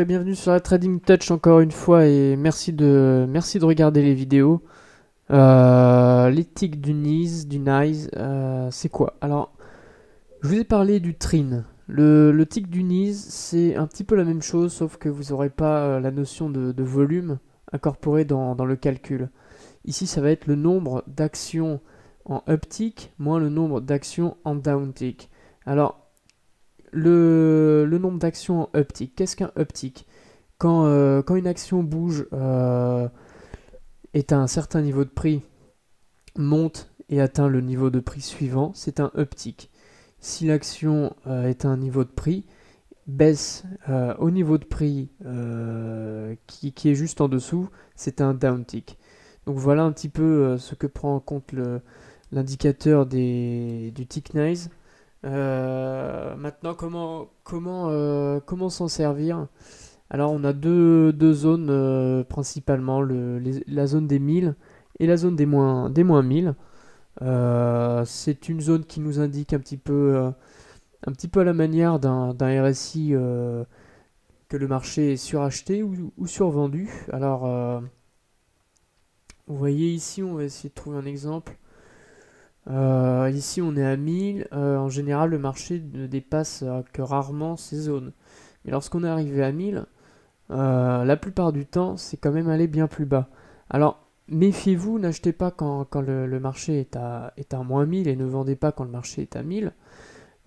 et bienvenue sur la Trading Touch encore une fois et merci de regarder les vidéos. Les ticks du NICE, c'est quoi? Alors, je vous ai parlé du TRIN. Le tick du NICE, c'est un petit peu la même chose, sauf que vous n'aurez pas la notion de volume incorporée dans le calcul. Ici, ça va être le nombre d'actions en uptick moins le nombre d'actions en downtick. Alors, le nombre d'actions en uptick. Qu'est-ce qu'un uptick? Quand une action bouge est à un certain niveau de prix, monte et atteint le niveau de prix suivant, c'est un uptick. Si l'action est à un niveau de prix, baisse au niveau de prix qui est juste en dessous, c'est un downtick. Donc voilà un petit peu ce que prend en compte l'indicateur du tick NICE. Maintenant, comment s'en servir? Alors, on a deux zones principalement, la zone des 1000 et la zone des moins 1000. C'est une zone qui nous indique un petit peu à la manière d'un RSI que le marché est suracheté ou survendu. Alors, vous voyez ici, on va essayer de trouver un exemple. Ici on est à 1000, en général le marché ne dépasse que rarement ces zones. Mais lorsqu'on est arrivé à 1000, la plupart du temps c'est quand même allé bien plus bas. Alors méfiez-vous, n'achetez pas quand le marché est à moins 1000 et ne vendez pas quand le marché est à 1000.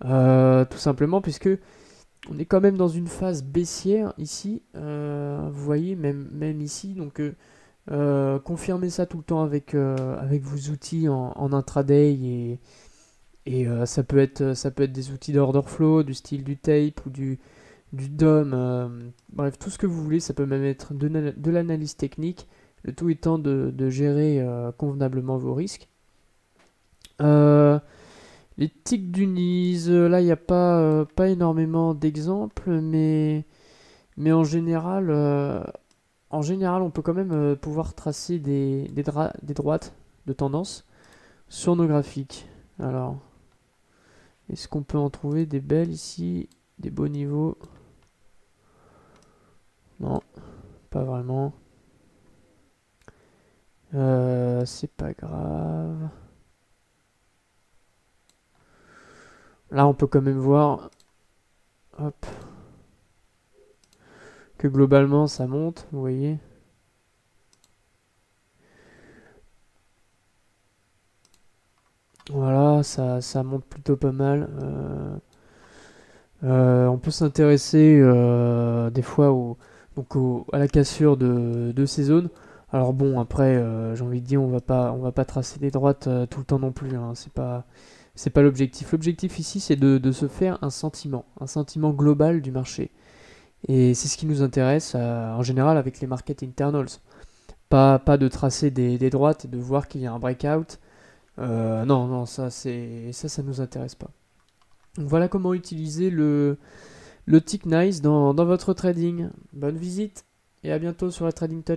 Tout simplement puisque on est quand même dans une phase baissière ici, vous voyez même ici, donc confirmez ça tout le temps avec vos outils en intraday et ça peut être des outils d'order flow, du style du tape ou du DOM, bref, tout ce que vous voulez, ça peut même être de l'analyse technique, le tout étant de gérer convenablement vos risques. Les ticks du NICE, là il n'y a pas énormément d'exemples, mais en général, on peut quand même pouvoir tracer des droites de tendance sur nos graphiques. Alors, est-ce qu'on peut en trouver des belles ici, des beaux niveaux? Non, pas vraiment. C'est pas grave. Là, on peut quand même voir, hop, que globalement ça monte, vous voyez. Voilà, ça monte plutôt pas mal. On peut s'intéresser des fois à la cassure de ces zones. Alors bon, après, j'ai envie de dire, on va pas tracer des droites tout le temps non plus, hein. C'est pas l'objectif. L'objectif ici, c'est de se faire un sentiment global du marché. Et c'est ce qui nous intéresse en général avec les market internals. Pas de tracer des droites et de voir qu'il y a un breakout. Non, ça nous intéresse pas. Donc voilà comment utiliser le tick NICE dans votre trading. Bonne visite et à bientôt sur la Trading Touch.